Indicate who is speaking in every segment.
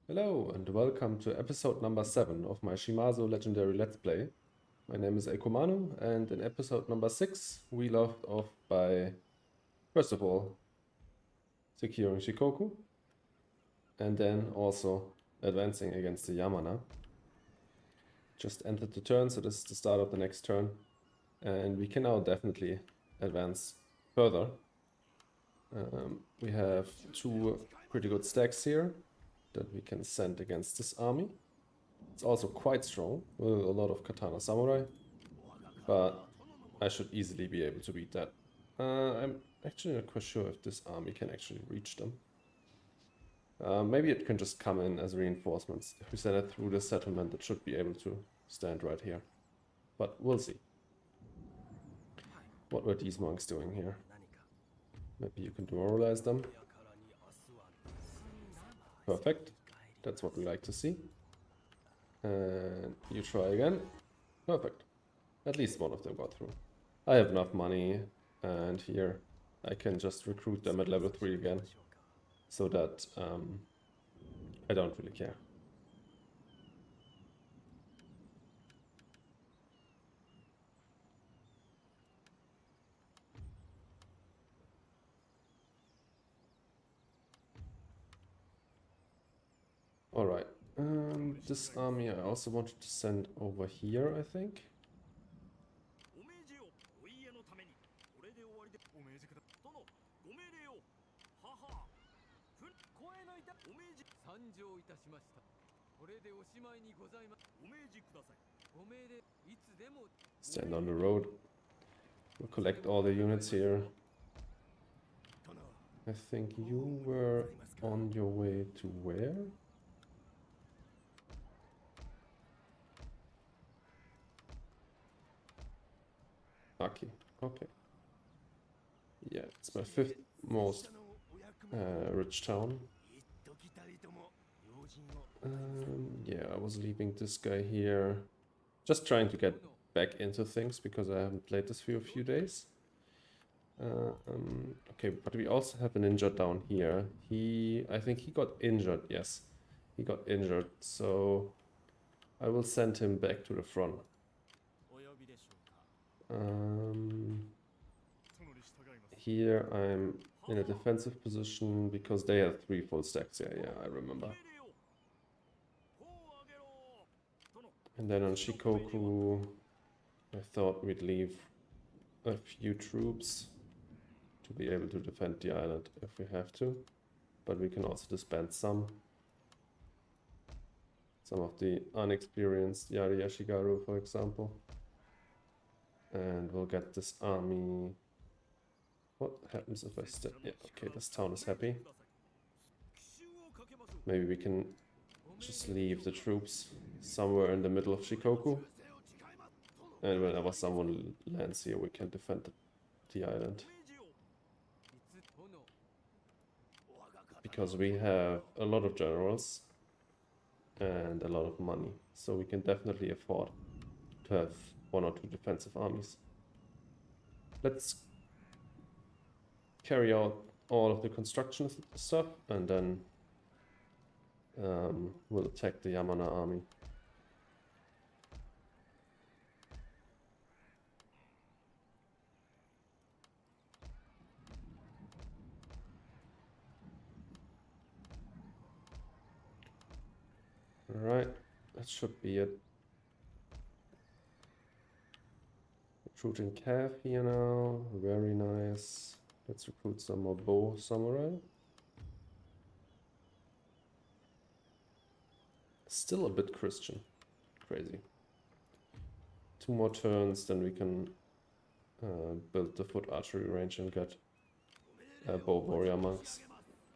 Speaker 1: Hello and welcome to episode number 7 of my Shimazu Legendary Let's Play. My name is Ekomanu, and in episode number 6 we left off by, first of all, securing Shikoku and then also advancing against the Yamana. Just entered the turn, so this is the start of the next turn, and we can now definitely advance further. We have two pretty good stacks here that we can send against this army. It's also quite strong with a lot of Katana Samurai, but I should easily be able to beat that. I'm actually not quite sure if this army can actually reach them. Maybe it can just come in as reinforcements. If we send it through the settlement, it should be able to stand right here. But we'll see. What were these monks doing here? Maybe you can demoralize them. Perfect. That's what we like to see. And you try again. Perfect. At least one of them got through. I have enough money, and here I can just recruit them at level 3 again, so that I don't really care. Alright, this army I also wanted to send over here, I think. Stand on the road. We'll collect all the units here. I think you were on your way to where? Aki, okay. Yeah, it's my 5th most rich town. Yeah, I was leaving this guy here. Just trying to get back into things because I haven't played this for a few days. Okay, but we also have a ninja down here. I think he got injured, yes. He got injured, so I will send him back to the front. Here I'm in a defensive position because they have 3 full stacks. Yeah, I remember. And then on Shikoku, I thought we'd leave a few troops to be able to defend the island if we have to. But we can also disband some of the unexperienced Yari Yashigaru, for example. And we'll get this army. What happens if I step? Yeah, okay, this town is happy. Maybe we can just leave the troops somewhere in the middle of Shikoku. And whenever someone lands here, we can defend the island. Because we have a lot of generals and a lot of money. So we can definitely afford to have 1 or 2 defensive armies. Let's carry out all of the construction stuff and then we'll attack the Yamana army. Alright, that should be it. Recruiting Cav here now, very nice. Let's recruit some more bow samurai. Still a bit Christian. Crazy. 2 more turns, then we can build the foot archery range and get bow warrior monks.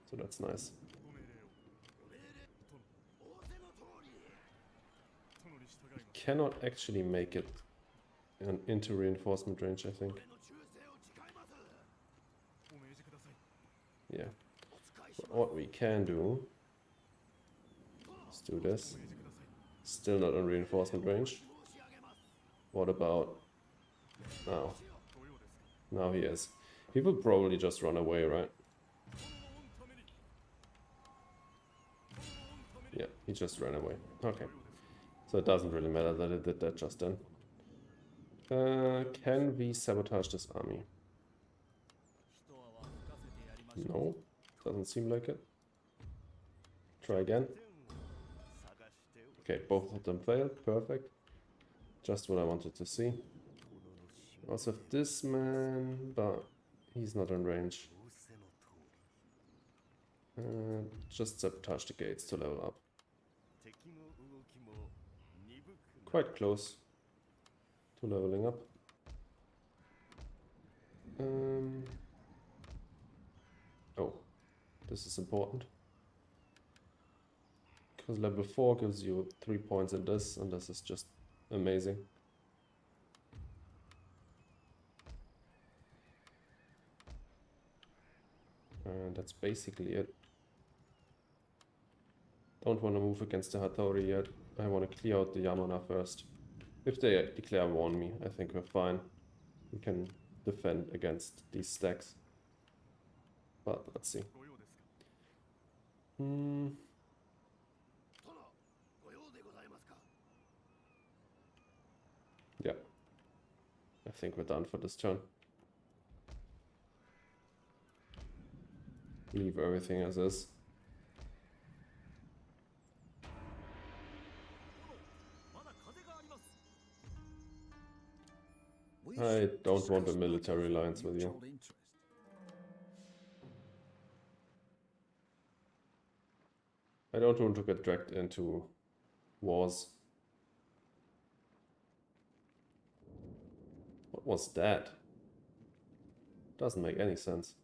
Speaker 1: So that's nice. We cannot actually make it into reinforcement range, I think. Yeah. But what we can do, let's do this. Still not on reinforcement range. What about now? Now he is. He will probably just run away, right? Yeah, he just ran away. Okay. So it doesn't really matter that it did that just then. Can we sabotage this army? No, doesn't seem like it. Try again. Okay, both of them failed. Perfect. Just what I wanted to see. Also have this man, but he's not in range. Just sabotage the gates to level up. Quite close to leveling up. Oh, this is important. Because level 4 gives you 3 points in this, and this is just amazing. And that's basically it. Don't want to move against the Hattori yet. I want to clear out the Yamana first. If they declare war on me, I think we're fine. We can defend against these stacks. But let's see. Yeah. I think we're done for this turn. Leave everything as is. I don't want a military alliance with you. I don't want to get dragged into wars. What was that? Doesn't make any sense.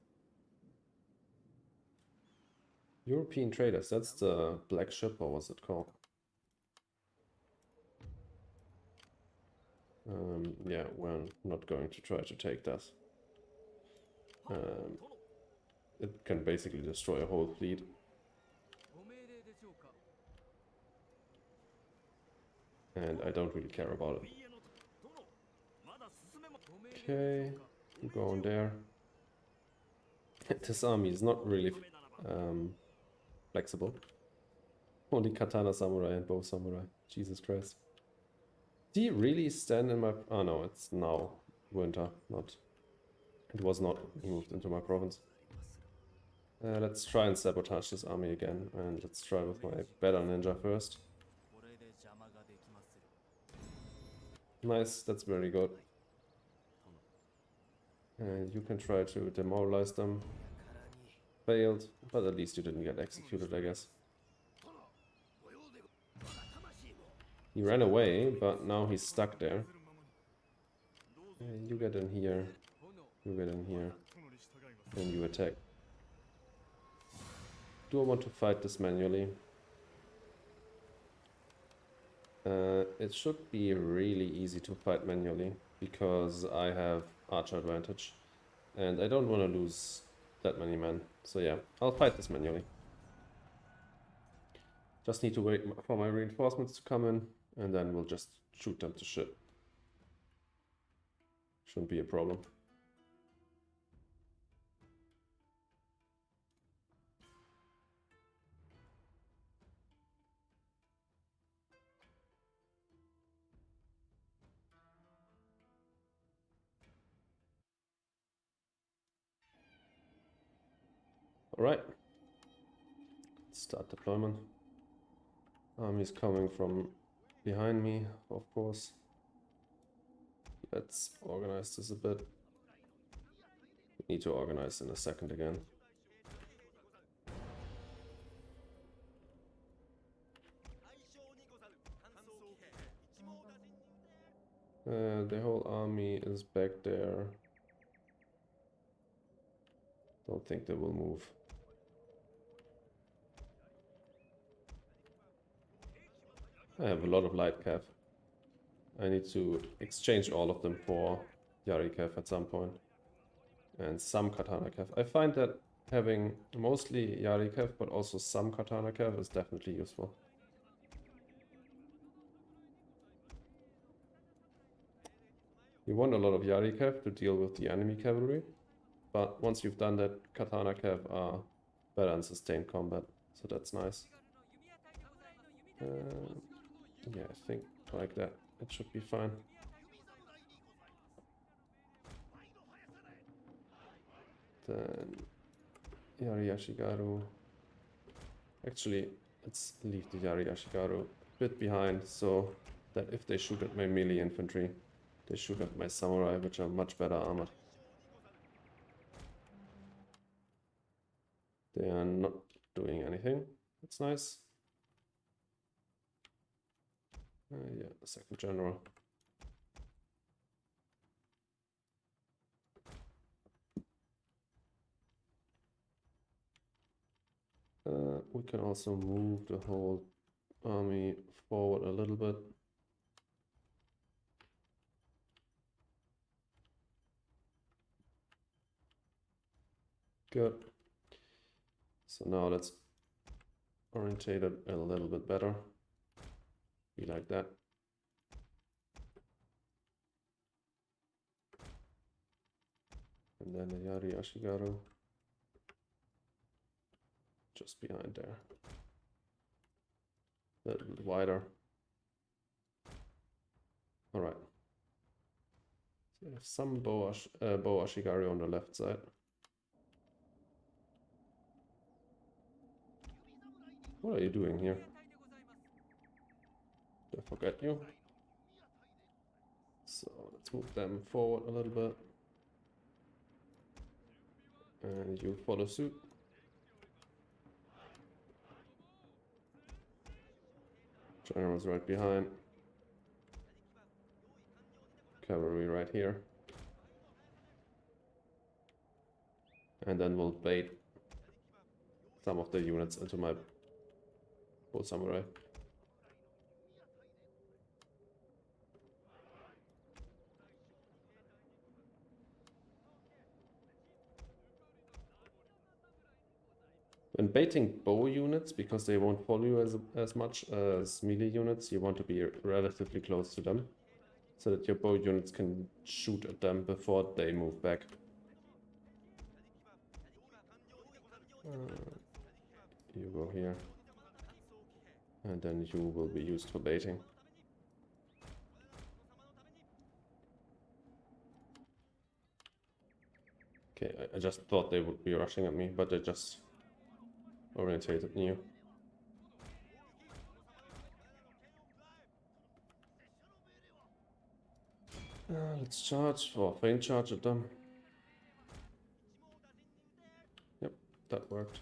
Speaker 1: European traders, that's the black ship, or what's it called? Yeah, we're not going to try to take that. It can basically destroy a whole fleet. And I don't really care about it. Okay, you go on there. This army is not really flexible. Only Katana Samurai and Bow Samurai. Jesus Christ. Do you really stand in my... Oh no, it's now winter, not... It was not moved into my province. Let's try and sabotage this army again, and let's try with my battle ninja first. Nice, that's very good. And you can try to demoralize them. Failed, but at least you didn't get executed, I guess. He ran away, but now he's stuck there. You get in here, you get in here, and you attack. Do I want to fight this manually? It should be really easy to fight manually, because I have archer advantage. And I don't want to lose that many men. So yeah, I'll fight this manually. Just need to wait for my reinforcements to come in, and then we'll just shoot them to shit. Shouldn't be a problem. Alright. Start deployment. Army's coming from behind me, of course. Let's organize this a bit. We need to organize in a second again. The whole army is back there. Don't think they will move. I have a lot of light cav. I need to exchange all of them for Yari cav at some point. And some Katana cav. I find that having mostly Yari cav but also some Katana cav is definitely useful. You want a lot of Yari cav to deal with the enemy cavalry, but once you've done that, Katana cav are better in sustained combat, so that's nice. Yeah, I think like that. It should be fine. Then Yari Yashigaru. Actually, let's leave the Yari Yashigaru a bit behind so that if they shoot at my melee infantry, they shoot at my samurai, which are much better armored. They are not doing anything. That's nice. Yeah, the second general. We can also move the whole army forward a little bit. Good. So now let's orientate it a little bit better. Be like that. And then the Yari Ashigaru just behind there. A little bit wider. All right. So we have some bow Ashigaru on the left side. What are you doing here? Did I forget you? So let's move them forward a little bit. And you follow suit. General's right behind. Cavalry right here. And then we'll bait some of the units into my bow samurai. When baiting bow units, because they won't follow you as much as melee units, you want to be relatively close to them, so that your bow units can shoot at them before they move back. You go here, and then you will be used for baiting. Okay, I just thought they would be rushing at me, but they just orientated new. Let's charge, or feint charge at them. Yep, that worked.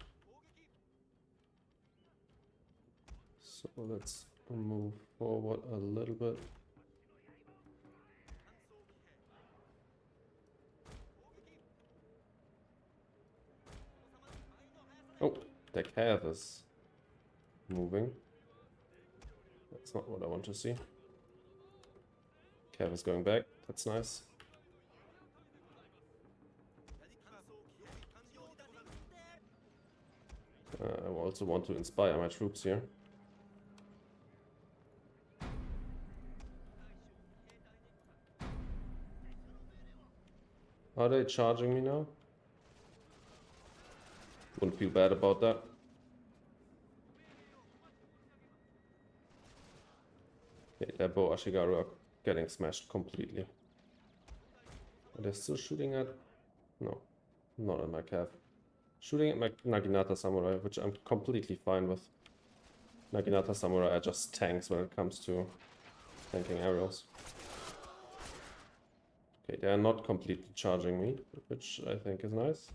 Speaker 1: So let's move forward a little bit. Oh, the cav is moving. That's not what I want to see. Cav is going back. That's nice. I also want to inspire my troops here. Are they charging me now? Wouldn't feel bad about that. Okay, their bow Ashigaru are getting smashed completely. Are they still shooting at? No, not at my cav. Shooting at my Naginata Samurai, which I'm completely fine with. Naginata Samurai are just tanks when it comes to tanking aerials. Okay, they are not completely charging me, which I think is nice.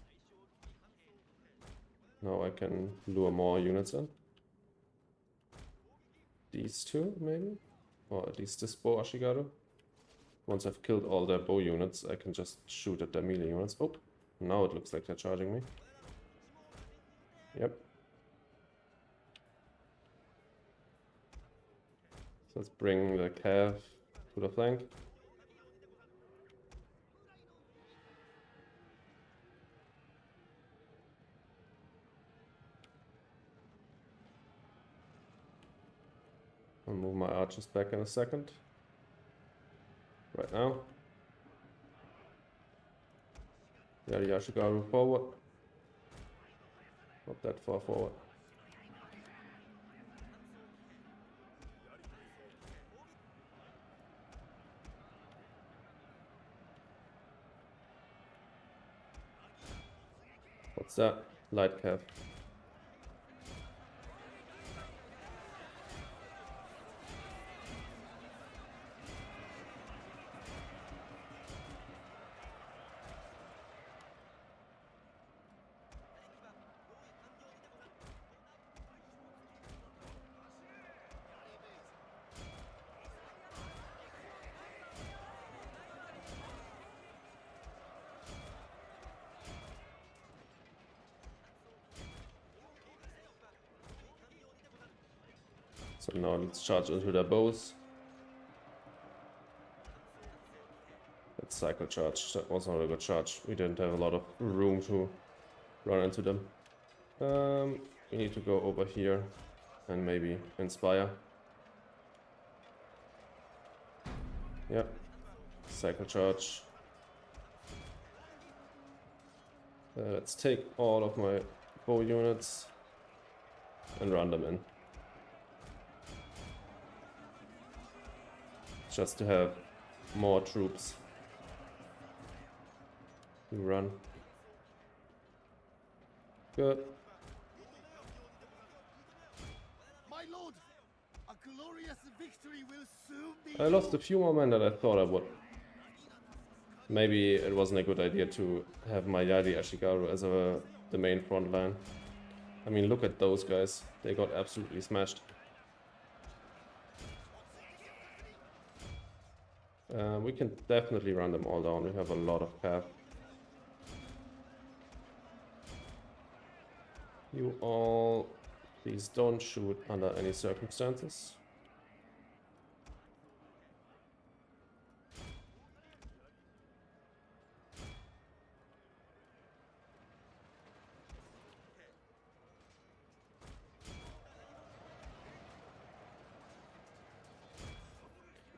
Speaker 1: Now I can lure more units in. These two, maybe? Or at least this bow Ashigaru. Once I've killed all their bow units, I can just shoot at their melee units. Oh, now it looks like they're charging me. Yep. So let's bring the cav to the flank. I'll move my archers back in a second. Right now. Yeah, the Yashigaru forward. Not that far forward. What's that? Light cap. So now let's charge into their bows. Let's cycle charge. That was not a good charge. We didn't have a lot of room to run into them. We need to go over here and maybe inspire. Yep. Cycle charge. Let's take all of my bow units and run them in. Just to have more troops. You run. Good.
Speaker 2: My lord, a glorious victory will soon be.
Speaker 1: I lost a few more men than I thought I would. Maybe it wasn't a good idea to have my Yadi Ashigaru as the main front line. I mean, look at those guys. They got absolutely smashed. We can definitely run them all down. We have a lot of cap. You all, please don't shoot under any circumstances.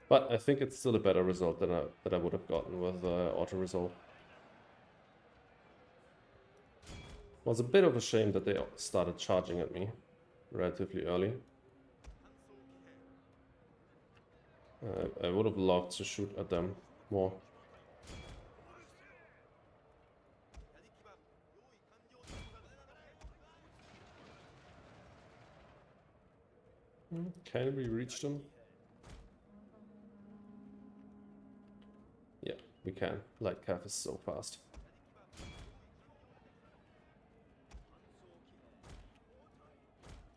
Speaker 1: But I think it's still a better result than I would have gotten with auto resolve. It was a bit of a shame that they started charging at me relatively early. I would have loved to shoot at them more. Can we reach them? Yeah, we can. Light calf is so fast.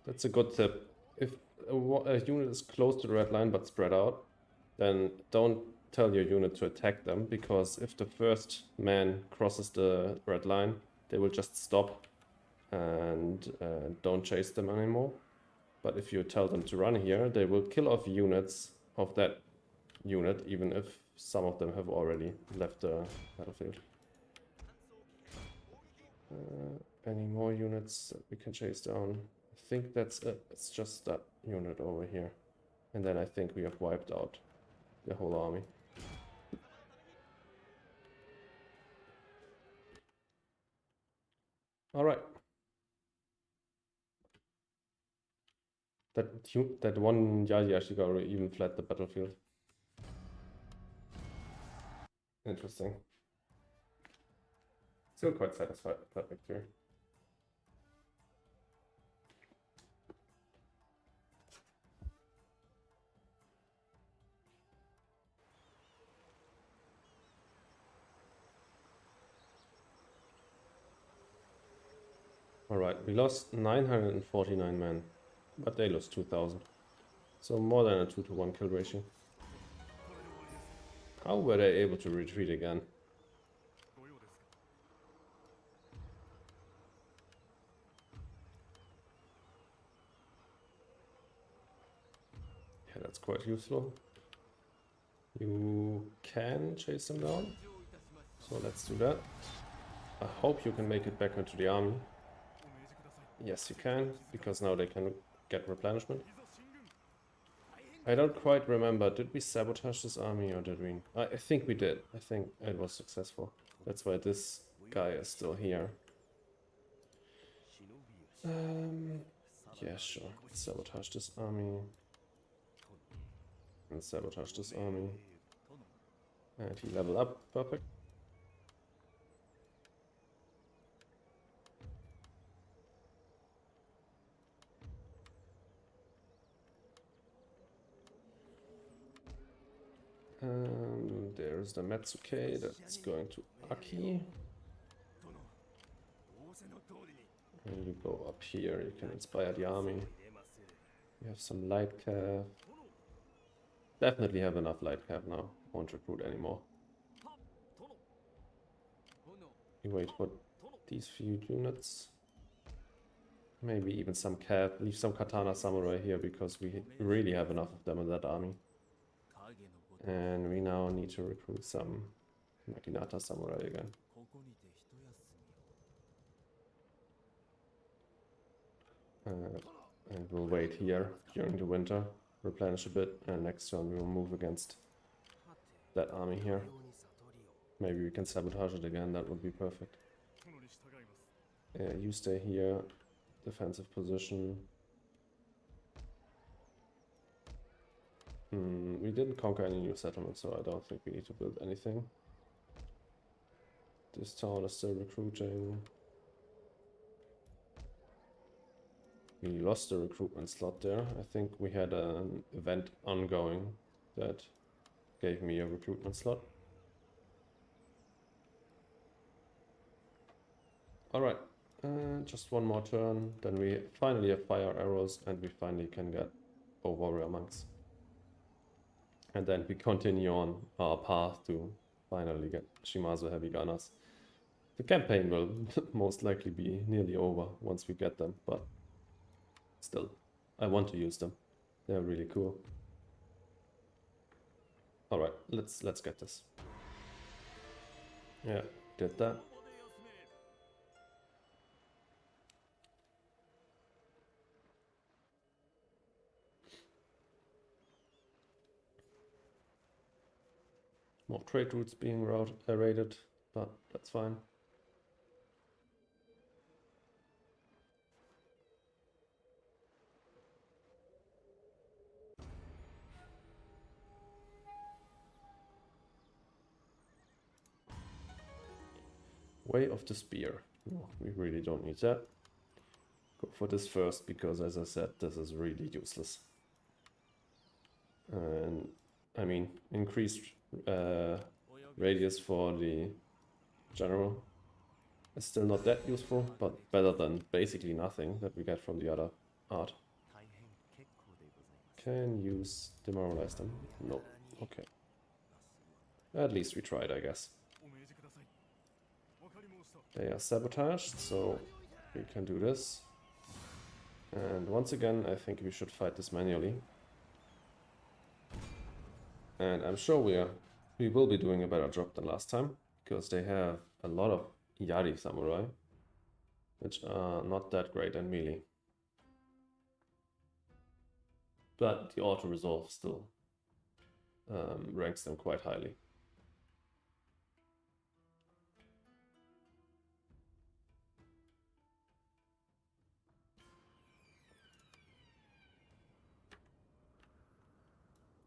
Speaker 1: That's a good tip. If a unit is close to the red line but spread out, then don't tell your unit to attack them, because if the first man crosses the red line, they will just stop and don't chase them anymore. But if you tell them to run here, they will kill off units of that unit, even if some of them have already left the battlefield. Any more units that we can chase down? I think that's it. It's just that unit over here. And then I think we have wiped out the whole army. Alright. That one Yadi Ashigaru even fled the battlefield. Interesting. Still quite satisfied with that victory. Alright, we lost 949 men, but they lost 2000. So more than a 2-to-1 kill ratio. How were they able to retreat again? Yeah, that's quite useful. You can chase them down. So let's do that. I hope you can make it back into the army. Yes, you can, because now they can get replenishment. I don't quite remember, did we sabotage this army or did we? I think we did. I think it was successful. That's why this guy is still here. Yeah, sure. Sabotage this army. And sabotage this army. And he leveled up. Perfect. Where's the Metsuke? That's going to Aki. And you go up here, you can inspire the army. You have some light cav. Definitely have enough light cav now. Won't recruit anymore. You wait for these few units. Maybe even some cav. Leave some Katana samurai here because we really have enough of them in that army. And we now need to recruit some Naginata samurai again. And we'll wait here during the winter, replenish a bit, and next turn we will move against that army here. Maybe we can sabotage it again, that would be perfect. You stay here, defensive position. We didn't conquer any new settlements, so I don't think we need to build anything. This town is still recruiting. We lost the recruitment slot there. I think we had an event ongoing that gave me a recruitment slot. Alright, just one more turn, then we finally have fire arrows and we finally can get warrior monks. And then we continue on our path to finally get Shimazu heavy gunners. The campaign will most likely be nearly over once we get them, but still, I want to use them. They're really cool. Alright, let's get this. Yeah, did that. More trade routes being raided, but that's fine. Way of the Spear. No, we really don't need that. Go for this first, because as I said, this is really useless. And I mean, increased radius for the general is still not that useful, but better than basically nothing that we get from the other art. Can use demoralize them? No. Okay. At least we tried, I guess. They are sabotaged, so we can do this. And once again, I think we should fight this manually. And I'm sure we will be doing a better job than last time, because they have a lot of Yari samurai, which are not that great in melee. But the auto-resolve still ranks them quite highly.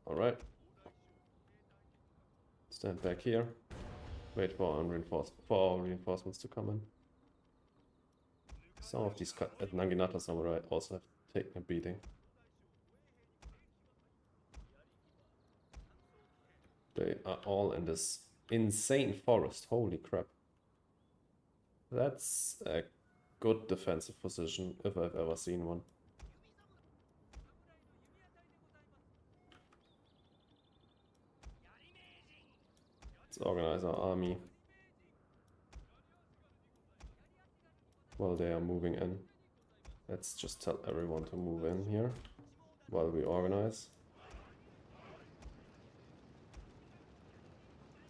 Speaker 1: Alright. Stand back here. Wait for our reinforcements to come in. Some of these Naginata samurai also have taken a beating. They are all in this insane forest. Holy crap. That's a good defensive position if I've ever seen one. Let's organize our army while they are moving in. Let's just tell everyone to move in here while we organize.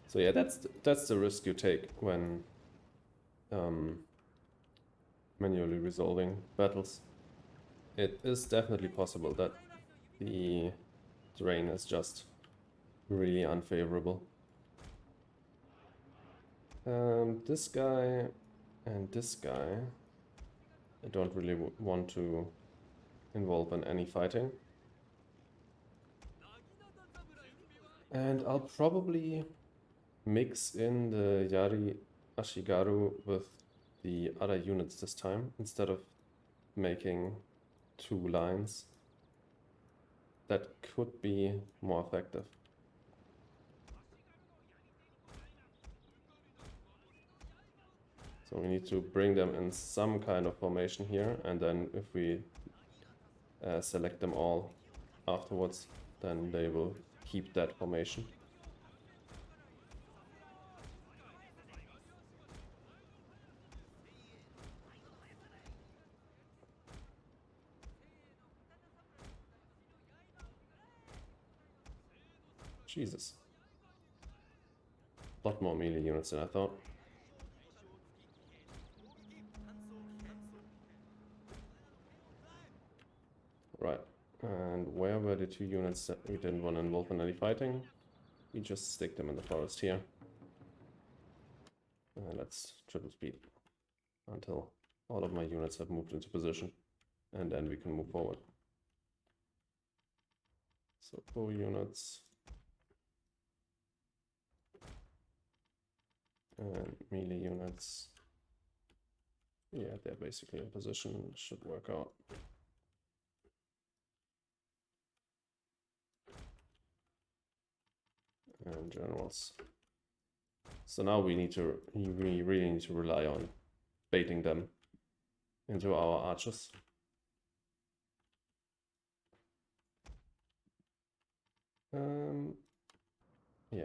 Speaker 1: So yeah, that's the risk you take when manually resolving battles. It is definitely possible that the terrain is just really unfavorable. This guy and this guy, I don't really want to involve in any fighting. And I'll probably mix in the Yari Ashigaru with the other units this time, instead of making 2 lines. That could be more effective. So we need to bring them in some kind of formation here, and then if we select them all afterwards, then they will keep that formation. Jesus. A lot more melee units than I thought. Right. And where were the 2 units that we didn't want to involve in any fighting? We just stick them in the forest here. Let's triple speed until all of my units have moved into position, and then we can move forward. So 4 units. And melee units. Yeah, they're basically in position. Should work out. And generals. So now we really need to rely on baiting them into our archers. Yeah,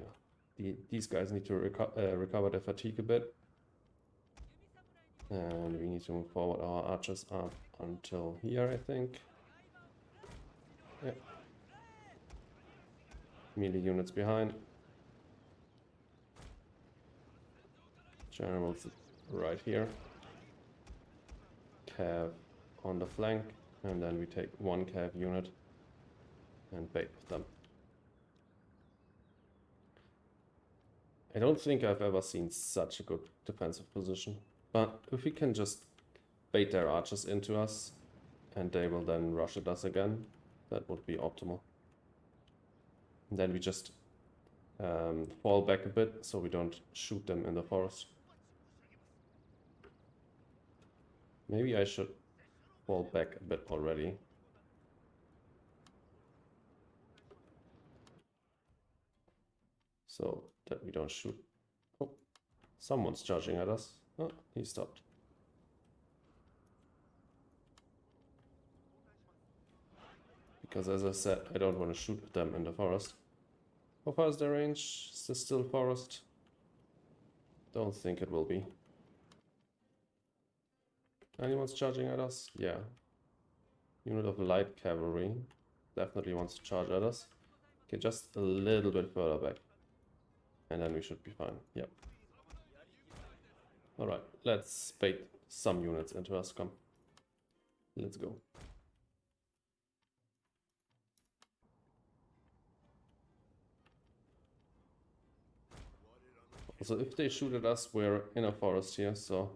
Speaker 1: these guys need to recover their fatigue a bit. And we need to move forward our archers up until here, I think. Yeah. Melee units behind. Generals right here. Cav on the flank. And then we take 1 cav unit and bait with them. I don't think I've ever seen such a good defensive position. But if we can just bait their archers into us, and they will then rush at us again, that would be optimal. And then we just fall back a bit, so we don't shoot them in the forest. Maybe I should fall back a bit already. So that we don't shoot. Oh, someone's charging at us. Oh, he stopped. Because as I said, I don't want to shoot at them in the forest. How far is their range? Is this still forest? Don't think it will be. Anyone's charging at us? Yeah. Unit of light cavalry definitely wants to charge at us. Okay, just a little bit further back. And then we should be fine. Yep. Alright, let's bait some units into us. Come. Let's go. So if they shoot at us, we're in a forest here, so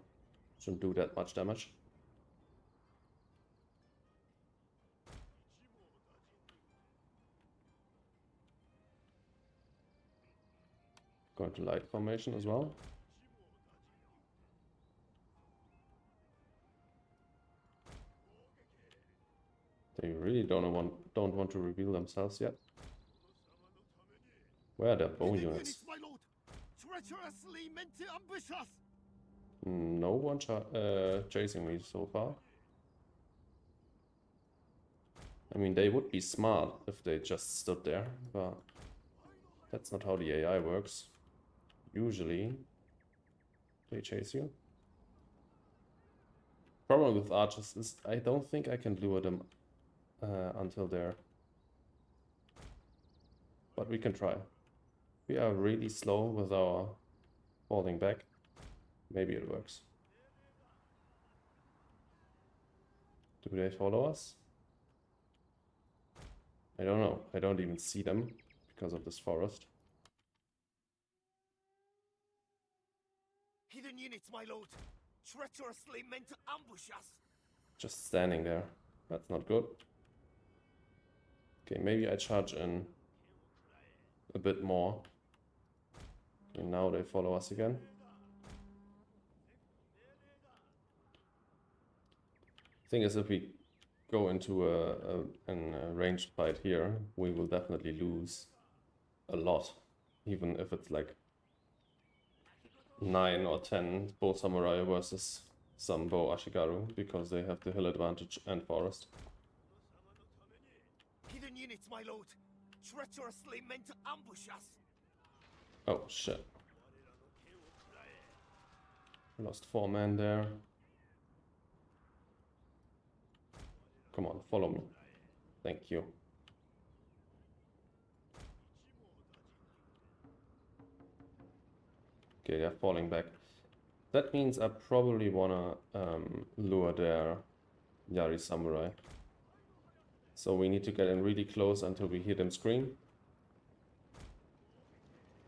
Speaker 1: shouldn't do that much damage. Going to light formation as well. They really don't want to reveal themselves yet. Where are their bow units?
Speaker 2: My lord, treacherously meant to ambush us.
Speaker 1: No one chasing me so far. I mean, they would be smart if they just stood there, but that's not how the AI works. Usually, they chase you. Problem with archers is I don't think I can lure them until there. But we can try. We are really slow with our falling back. Maybe it works. Do they follow us? I don't know. I don't even see them because of this forest.
Speaker 2: Hidden units, my lord, treacherously meant to ambush us.
Speaker 1: Just standing there. That's not good. Okay, maybe I charge in a bit more. Okay, now they follow us again. Thing is, if we go into a ranged fight here, we will definitely lose a lot, even if it's like 9 or 10 bow samurai versus some bow ashigaru because they have the hill advantage and forest.
Speaker 2: Hidden units, my lord. Treacherously meant to ambush us.
Speaker 1: Oh shit. Lost 4 men there. Come on, follow me. Thank you. Okay, they're falling back. That means I probably wanna lure their Yari samurai. So we need to get in really close until we hear them scream.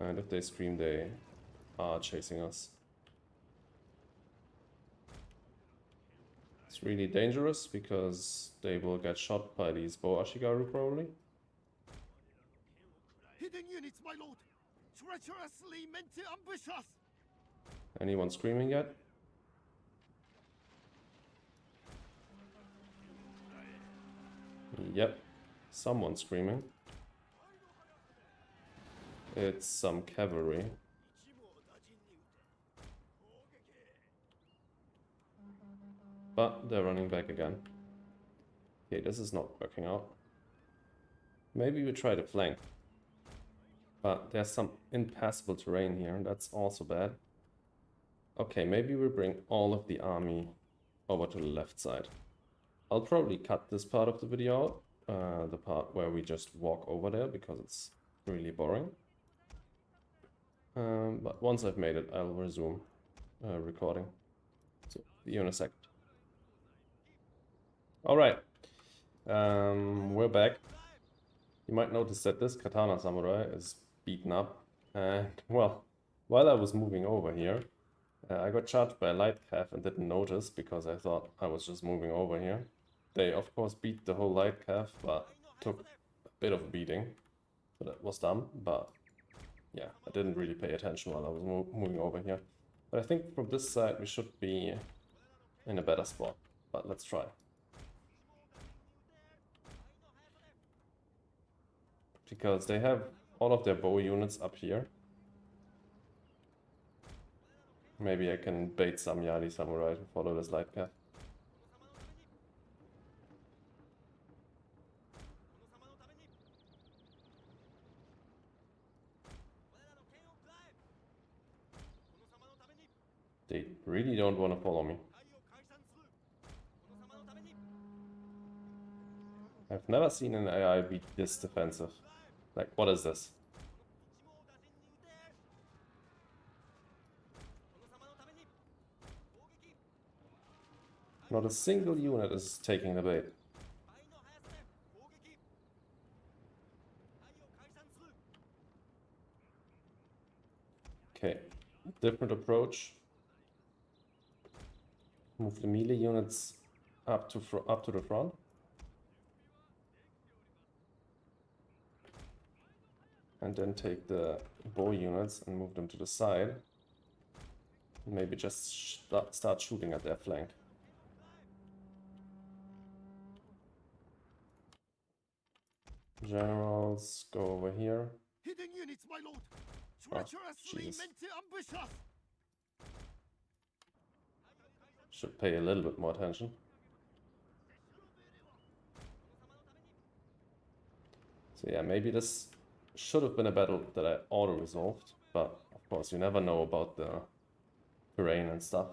Speaker 1: And if they scream, they are chasing us. It's really dangerous because they will get shot by these bow ashigaru probably.
Speaker 2: Hidden units, my lord. Treacherously meant to ambush us.
Speaker 1: Anyone screaming yet? Yep, someone screaming. It's some cavalry. But they're running back again. Okay, this is not working out. Maybe we try to flank. But there's some impassable terrain here, and that's also bad. Okay, maybe we bring all of the army over to the left side. I'll probably cut this part of the video out, the part where we just walk over there, because it's really boring. But once I've made it, I'll resume recording. So, see you in a second. Alright, we're back. You might notice that this katana samurai is beaten up. And, well, while I was moving over here, I got charged by a light cav and didn't notice because I thought I was just moving over here. They, of course, beat the whole light cav, but took a bit of a beating. So that was dumb, but yeah, I didn't really pay attention while I was moving over here. But I think from this side we should be in a better spot. But let's try. Because they have all of their bow units up here. Maybe I can bait some Yari samurai to follow this light cav. They really don't want to follow me. I've never seen an AI be this defensive. Like, what is this? Not a single unit is taking the bait. Okay, different approach. Move the melee units up to the front. And then take the bow units and move them to the side. Maybe just start shooting at their flank. Generals, go over here.
Speaker 2: Hidden units, my lord. Treacherously meant to ambush us.
Speaker 1: Should pay a little bit more attention. So yeah, maybe this should have been a battle that I auto-resolved, but of course you never know about the terrain and stuff.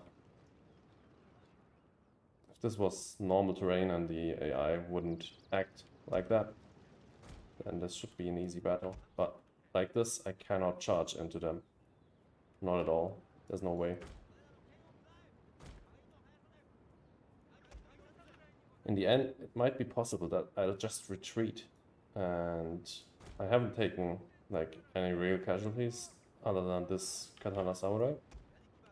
Speaker 1: If this was normal terrain and the AI wouldn't act like that, then this should be an easy battle. But like this, I cannot charge into them. Not at all. There's no way. In the end, it might be possible that I'll just retreat. And I haven't taken like any real casualties other than this katana samurai.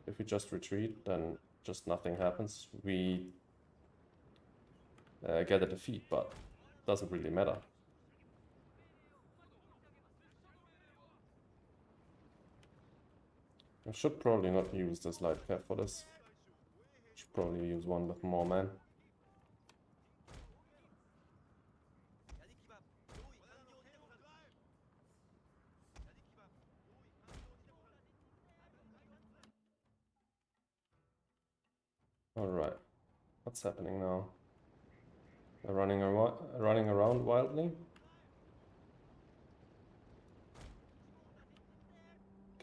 Speaker 1: If we just retreat, then just nothing happens. We get a defeat, but it doesn't really matter. I should probably not use this light cav for this. Should probably use one with more men. Alright. What's happening now? They're running around wildly.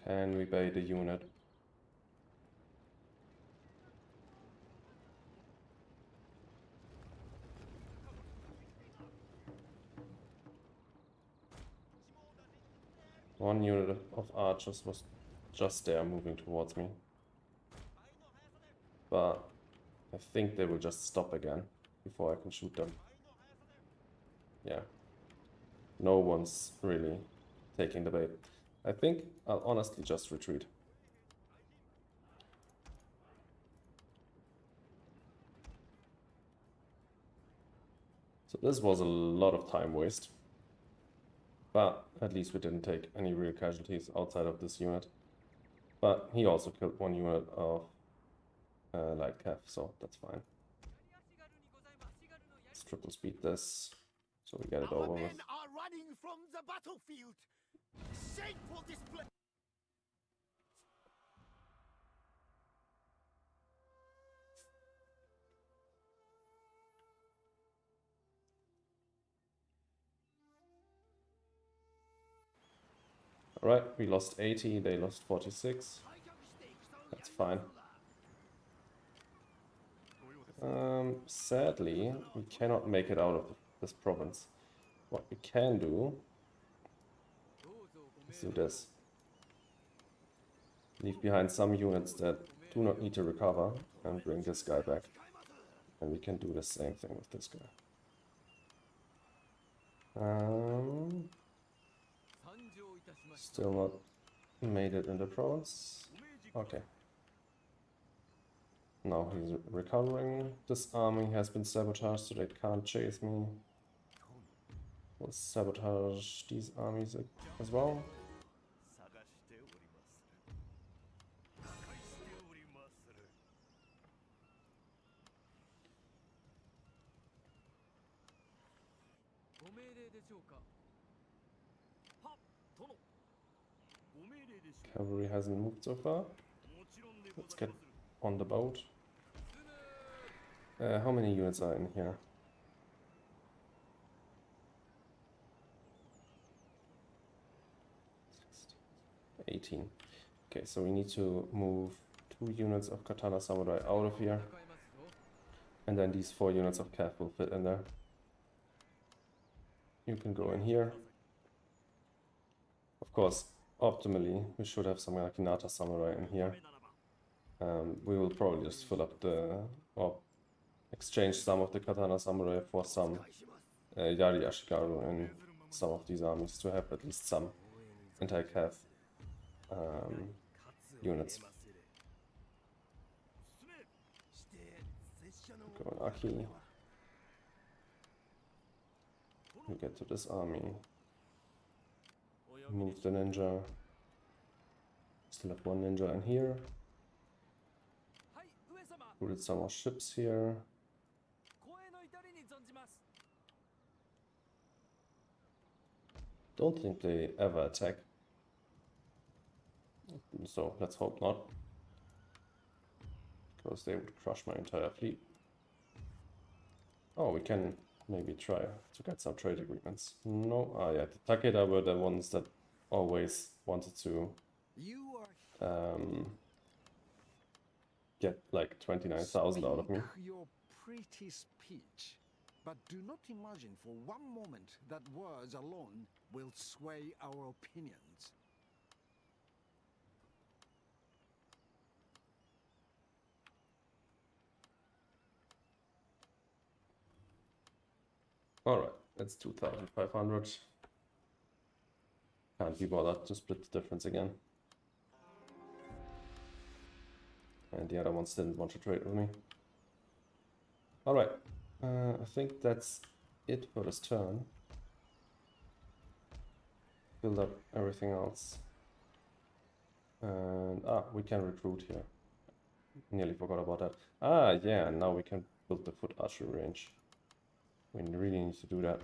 Speaker 1: Can we bait a unit? One unit of archers was just there moving towards me. But I think they will just stop again before I can shoot them. Yeah. No one's really taking the bait. I think I'll honestly just retreat. So this was a lot of time waste. But at least we didn't take any real casualties outside of this unit. But he also killed one unit of light cav, so that's fine. Let's triple speed this, so we get it
Speaker 2: Our
Speaker 1: over with.
Speaker 2: men are running from the battlefield. Shameful display.
Speaker 1: Alright, we lost 80, they lost 46. That's fine. Sadly, we cannot make it out of this province. What we can do is do this. Leave behind some units that do not need to recover and bring this guy back. And we can do the same thing with this guy. Still not made it in the province. Okay. Now he's recovering. This army has been sabotaged, so they can't chase me. We'll sabotage these armies as well. Cavalry hasn't moved so far. Let's get on the boat. How many units are in here? 18. Okay, so we need to move 2 units of Katana Samurai out of here. And then these 4 units of Cav will fit in there. You can go in here. Of course, optimally, we should have some like Hinata Samurai in here. We will probably just fill up or exchange some of the Katana Samurai for some Yari Ashigaru in some of these armies to have at least some anti-cav units. Go on Aki. We get to this army. Move the ninja. Still have 1 ninja in here. Recruited some more ships here. Don't think they ever attack. So let's hope not. Because they would crush my entire fleet. Oh, we can maybe try to get some trade agreements. No, yeah, the Takeda were the ones that always wanted to get like 29,000 out of me.
Speaker 3: Your pretty speech, but do not imagine for one moment that words alone will sway our opinions.
Speaker 1: Alright, that's 2,500. Can't be bothered to split the difference again. And the other ones didn't want to trade with me. Alright, I think that's it for this turn. Build up everything else. And, we can recruit here. Nearly forgot about that. Yeah, now we can build the foot archery range. We really need to do that.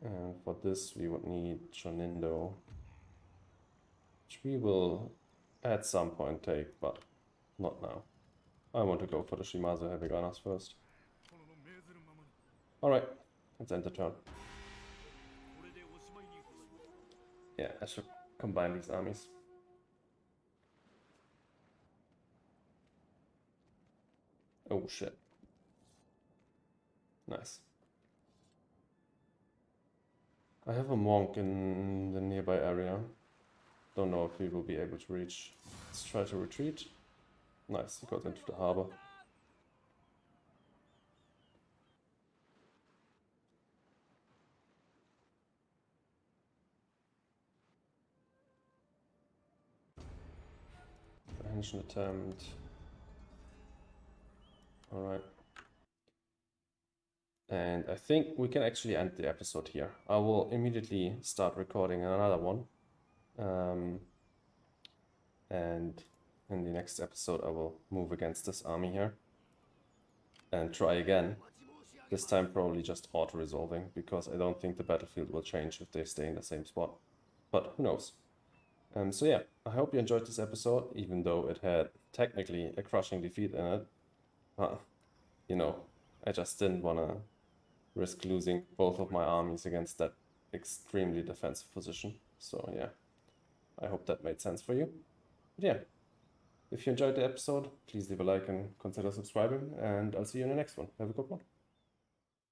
Speaker 1: And for this we would need Shonindo, which we will at some point take, but Not now. I want to go for the Shimazu heavy gunners first. Alright, let's end the turn. Yeah, I should combine these armies. Oh shit. Nice. I have a monk in the nearby area. Don't know if he will be able to reach. Let's try to retreat. Nice, he got into the harbor. Apprehension attempt. Alright. And I think we can actually end the episode here. I will immediately start recording another one. And in the next episode I will move against this army here. And try again. This time probably just auto-resolving, because I don't think the battlefield will change if they stay in the same spot. But who knows? So yeah, I hope you enjoyed this episode, even though it had technically a crushing defeat in it. You know, I just didn't want to risk losing both of my armies against that extremely defensive position. So yeah, I hope that made sense for you. But yeah, if you enjoyed the episode, please leave a like and consider subscribing, and I'll see you in the next one. Have a good one.